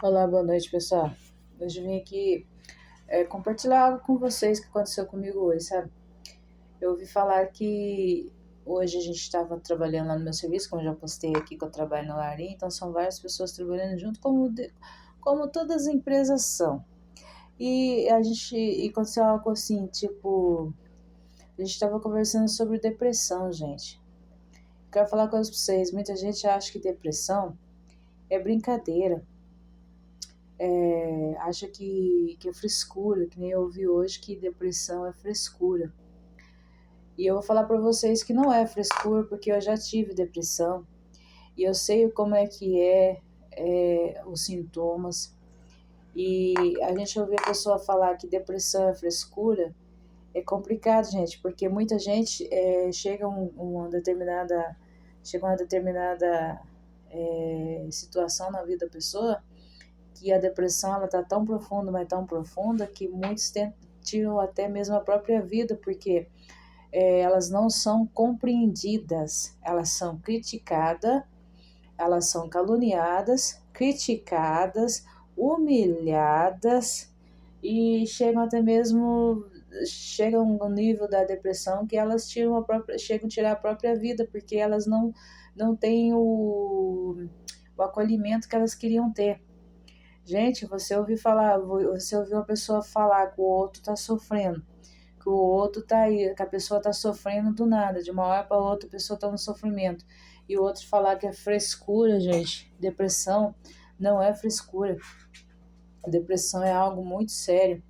Olá, boa noite, pessoal. Hoje eu vim aqui compartilhar algo com vocês que aconteceu comigo hoje, sabe? Eu ouvi falar que hoje a gente estava trabalhando lá no meu serviço, como eu já postei aqui que eu trabalho na Larim, então são várias pessoas trabalhando junto, como todas as empresas são. E aconteceu algo assim, tipo, a gente estava conversando sobre depressão, gente. Quero falar uma coisa pra vocês, muita gente acha que depressão é brincadeira. Acha que é frescura, que nem eu ouvi hoje que depressão é frescura. E eu vou falar para vocês que não é frescura, porque eu já tive depressão e eu sei como é que os sintomas. E a gente ouvir a pessoa falar que depressão é frescura é complicado, gente, porque muita gente chega uma determinada situação na vida da pessoa que a depressão ela tá tão profunda, mas tão profunda que tiram até mesmo a própria vida, porque elas não são compreendidas, elas são criticadas, elas são caluniadas, criticadas, humilhadas e chegam ao nível da depressão que elas chegam a tirar a própria vida, porque elas não têm o acolhimento que elas queriam ter. Gente, você ouviu uma pessoa falar que o outro tá sofrendo, que o outro tá aí, que a pessoa tá sofrendo do nada, de uma hora para outra a pessoa tá no sofrimento. E o outro falar que é frescura, gente. Depressão não é frescura. Depressão é algo muito sério.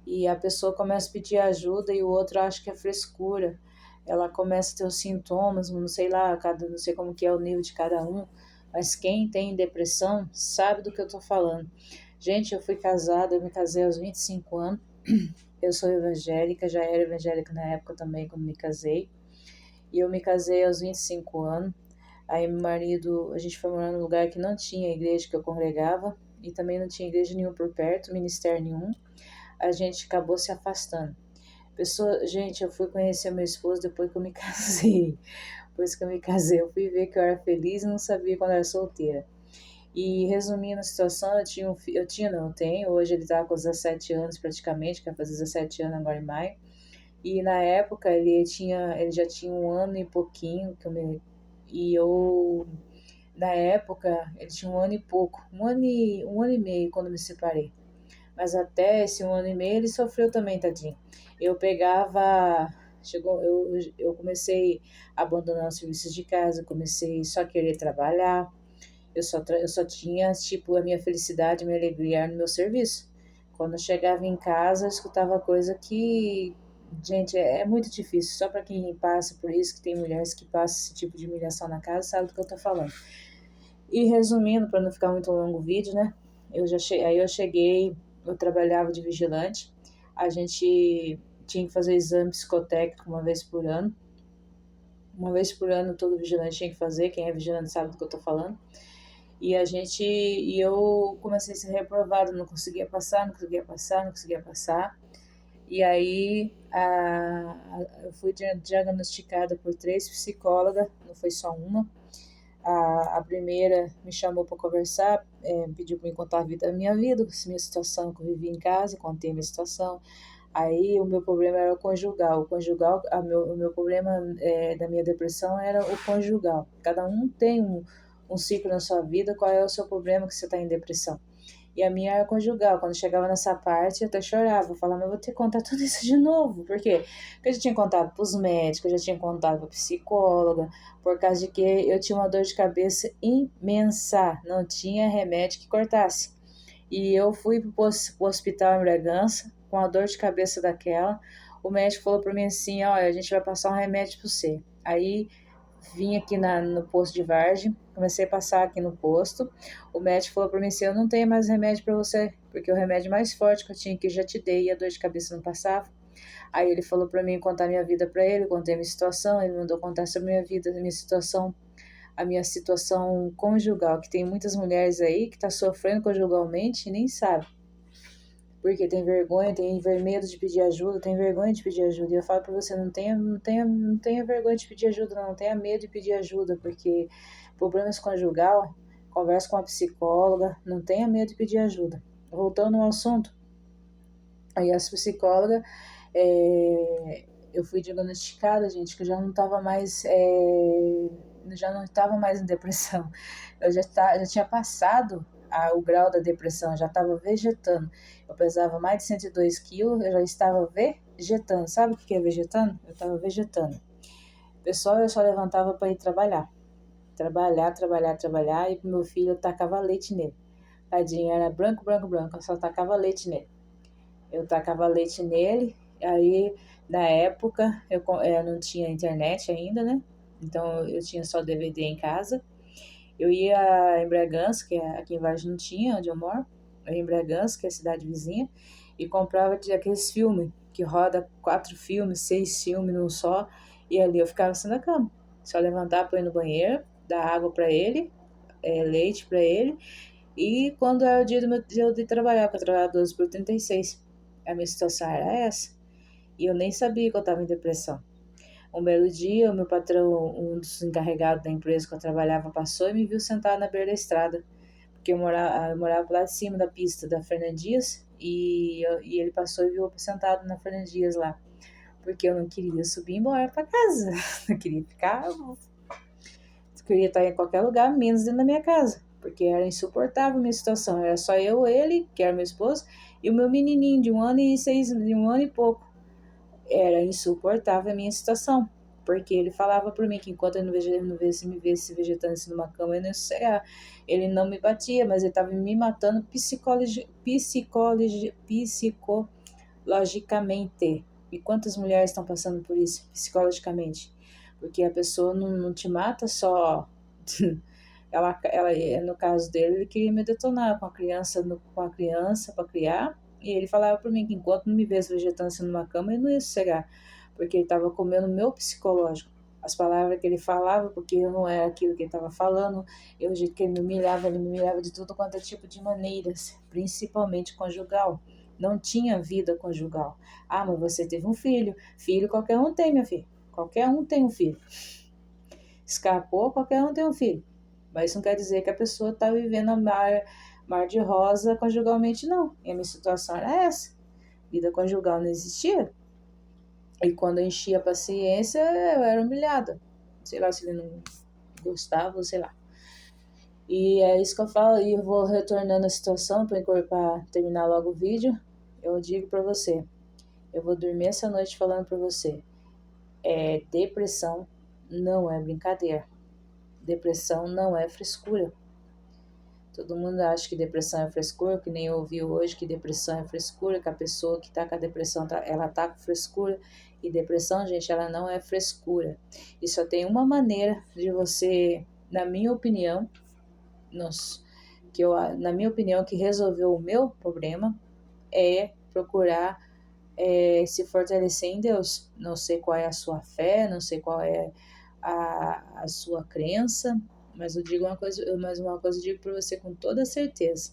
E a pessoa começa a pedir ajuda e o outro acha que é frescura. Ela começa a ter os sintomas, não sei lá, não sei como que é o nível de cada um, mas quem tem depressão sabe do que eu tô falando. Gente, eu me casei aos 25 anos, eu sou evangélica, já era evangélica na época também quando me casei, e eu me casei aos 25 anos, aí meu marido, a gente foi morar num lugar que não tinha igreja que eu congregava, e também não tinha igreja nenhuma por perto, ministério nenhum, a gente acabou se afastando. Gente, eu fui conhecer meu esposo depois que eu me casei. Depois que eu me casei, eu fui ver que eu era feliz e não sabia quando eu era solteira. E resumindo a situação, eu tenho, hoje ele tá com 17 anos praticamente, quer fazer 17 anos agora em maio. E na época ele já tinha um ano e pouquinho e eu, na época, ele tinha um ano e pouco, um ano e meio quando eu me separei. Mas até esse um ano e meio ele sofreu também, tadinho. Eu pegava, eu comecei a abandonar os serviços de casa, comecei só a querer trabalhar. Eu só tinha, tipo, a minha felicidade, a minha alegria era no meu serviço. Quando eu chegava em casa, eu escutava coisa que, gente, é muito difícil. Só para quem passa por isso, que tem mulheres que passam esse tipo de humilhação na casa, sabe do que eu tô falando. E resumindo, para não ficar muito longo o vídeo, né? Aí eu cheguei, eu trabalhava de vigilante, a gente tinha que fazer exame psicotécnico uma vez por ano. Uma vez por ano todo vigilante tinha que fazer, quem é vigilante sabe do que eu tô falando. E eu comecei a ser reprovada, não conseguia passar, não conseguia passar, não conseguia passar. E aí eu fui diagnosticada por 3 psicólogas, não foi só uma. A primeira me chamou para conversar, pediu para me contar a minha vida, minha situação que eu vivi em casa, contei a minha situação. Aí o meu problema era o conjugal. O meu problema da minha depressão era o conjugal. Cada um tem um ciclo na sua vida, qual é o seu problema que você está em depressão. E a minha era conjugal. Quando chegava nessa parte, eu até chorava. Eu falava, mas eu vou ter que contar tudo isso de novo. Por quê? Porque eu já tinha contado para os médicos, eu já tinha contado para a psicóloga, por causa de que eu tinha uma dor de cabeça imensa. Não tinha remédio que cortasse. E eu fui pro hospital em Bragança com a dor de cabeça daquela. O médico falou para mim assim, olha, a gente vai passar um remédio para você. Aí vim aqui no posto de Vargem, comecei a passar aqui no posto. O médico falou para mim assim, eu não tenho mais remédio para você, porque o remédio mais forte que eu tinha que eu já te dei e a dor de cabeça não passava. Aí ele falou para mim contar minha vida para ele, contei minha situação, ele mandou contar sobre minha vida, a minha situação conjugal, que tem muitas mulheres aí que tá sofrendo conjugalmente e nem sabe. Porque tem vergonha, tem medo de pedir ajuda, tem vergonha de pedir ajuda. E eu falo pra você, não tenha vergonha de pedir ajuda, não tenha medo de pedir ajuda, porque problemas converse com a psicóloga, não tenha medo de pedir ajuda. Voltando ao assunto, aí as psicólogas, eu fui diagnosticada, gente, que eu já não estava mais, em depressão. Eu já tinha passado o grau da depressão, eu já estava vegetando. Eu pesava mais de 102 quilos, eu já estava vegetando. Sabe o que é vegetando? Eu estava vegetando. Pessoal, eu só levantava para ir trabalhar. Trabalhar, e meu filho eu tacava leite nele. Tadinho, era branco, eu só tacava leite nele. Eu tacava leite nele, aí na época eu não tinha internet ainda, né? Então eu tinha só DVD em casa. Eu ia em Bragança, que aqui embaixo não tinha, onde eu moro. Eu ia em Bragança, que é a cidade vizinha, e comprava aqueles filmes, que roda 4 filmes, 6 filmes num só, e ali eu ficava assim na cama. Só levantar para ir no banheiro, dar água para ele, leite para ele, e quando era o dia do meu dia de trabalhar, porque eu trabalhava 12 por 36, a minha situação era essa, e eu nem sabia que eu estava em depressão. Um belo dia, o meu patrão, um dos encarregados da empresa que eu trabalhava, passou e me viu sentado na beira da estrada, porque eu morava lá de cima da pista da Fernandias, e ele passou e viu eu sentado na Fernandias lá, porque eu não queria subir e ir embora para casa, não queria ficar, eu queria estar em qualquer lugar, menos dentro da minha casa, porque era insuportável a minha situação, era só eu, ele, que era meu esposo, e o meu menininho de 1 ano e pouco. Era insuportável a minha situação, porque ele falava por mim que enquanto eu não me visse vegetando assim numa cama, eu não sei, ele não me batia, mas ele estava me matando psicologicamente. E quantas mulheres estão passando por isso psicologicamente? Porque a pessoa não te mata só. No caso dele, ele queria me detonar com a criança para criar. E ele falava por mim que enquanto não me visse vegetando assim numa cama, eu não ia sossegar, porque ele estava comendo o meu psicológico. As palavras que ele falava, porque eu não era aquilo que ele estava falando, o jeito que ele me humilhava de tudo quanto é tipo de maneiras, principalmente conjugal. Não tinha vida conjugal. Ah, mas você teve um filho. Filho qualquer um tem, minha filha. Qualquer um tem um filho. Escapou, qualquer um tem um filho. Mas isso não quer dizer que a pessoa está vivendo a mar de rosa conjugalmente, não. E a minha situação era essa. Vida conjugal não existia. E quando eu enchia a paciência, eu era humilhada. Sei lá se ele não gostava, sei lá. E é isso que eu falo, e eu vou retornando a situação para terminar logo o vídeo. Eu digo para você, eu vou dormir essa noite falando para você, depressão não é brincadeira. Depressão não é frescura. Todo mundo acha que depressão é frescura, que nem eu ouvi hoje que depressão é frescura, que a pessoa que tá com a depressão, ela tá com frescura. E depressão, gente, ela não é frescura. E só tem uma maneira de você, na minha opinião, que resolveu o meu problema, é procurar se fortalecer em Deus. Não sei qual é a sua fé, não sei qual é a sua crença, mas uma coisa eu digo para você com toda certeza.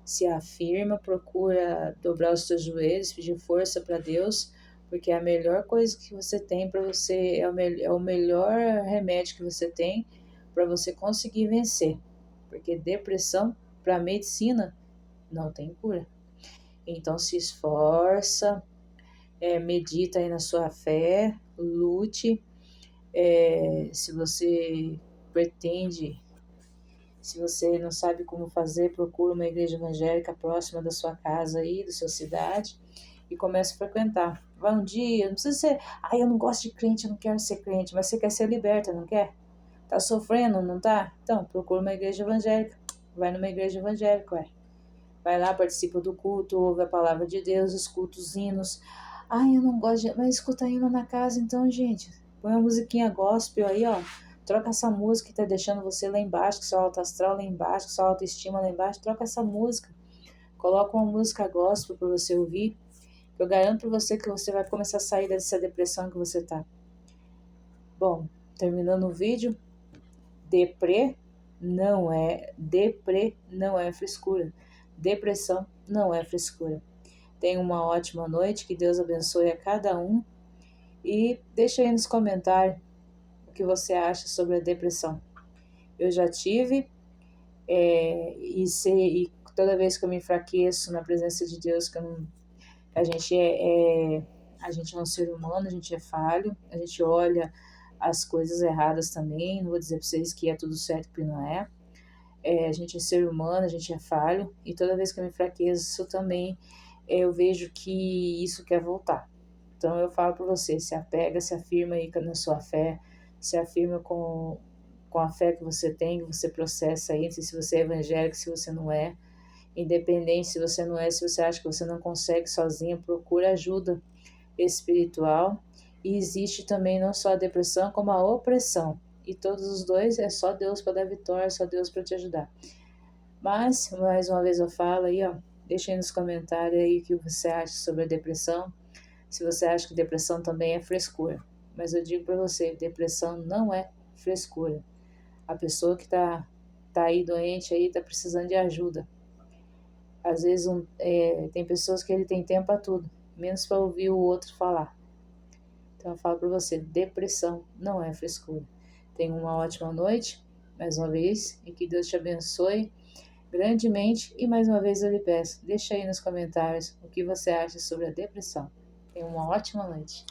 Se afirma, procura dobrar os seus joelhos, pedir força para Deus, porque é a melhor coisa que você tem para você, é o melhor remédio que você tem para você conseguir vencer. Porque depressão, para a medicina, não tem cura. Então se esforça, medita aí na sua fé, lute. Se você pretende, se você não sabe como fazer, procura uma igreja evangélica próxima da sua casa aí, da sua cidade, e comece a frequentar. Vai um dia, não precisa ser, eu não gosto de crente, eu não quero ser crente, mas você quer ser liberta, não quer? Tá sofrendo, não tá? Então, procura uma igreja evangélica. Vai numa igreja evangélica, Vai lá, participa do culto, ouve a palavra de Deus, escuta os hinos. Eu não gosto de... Mas escuta hino na casa, então, gente. Põe uma musiquinha gospel aí, ó. Troca essa música que tá deixando você lá embaixo, que seu alto astral lá embaixo, que sua autoestima lá embaixo. Troca essa música. Coloca uma música gospel pra você ouvir. Eu garanto pra você que você vai começar a sair dessa depressão que você tá. Bom, terminando o vídeo. Deprê não é frescura. Depressão não é frescura. Tenha uma ótima noite, que Deus abençoe a cada um. E deixa aí nos comentários o que você acha sobre a depressão. Eu já tive, E toda vez que eu me enfraqueço na presença de Deus, que eu não, a gente a gente é um ser humano, a gente é falho, a gente olha as coisas erradas também. Não vou dizer para vocês que é tudo certo, porque não é. A gente é ser humano, a gente é falho, e toda vez que eu me enfraqueço também, eu vejo que isso quer voltar. Então eu falo para você, se apega, se afirma aí na sua fé, se afirma com a fé que você tem, que você processa aí, se você é evangélico, se você não é, independente se você não é, se você acha que você não consegue sozinho, procura ajuda espiritual. E existe também não só a depressão, como a opressão. E todos os dois é só Deus para dar vitória, só Deus para te ajudar. Mas, mais uma vez eu falo aí, ó, deixa aí nos comentários aí o que você acha sobre a depressão. Se você acha que depressão também é frescura. Mas eu digo para você, depressão não é frescura. A pessoa que tá aí doente aí, tá precisando de ajuda. Às vezes tem pessoas que ele tem tempo para tudo, menos para ouvir o outro falar. Então eu falo para você, depressão não é frescura. Tenha uma ótima noite, mais uma vez, e que Deus te abençoe grandemente. E mais uma vez eu lhe peço, deixa aí nos comentários o que você acha sobre a depressão. Tenha uma ótima noite.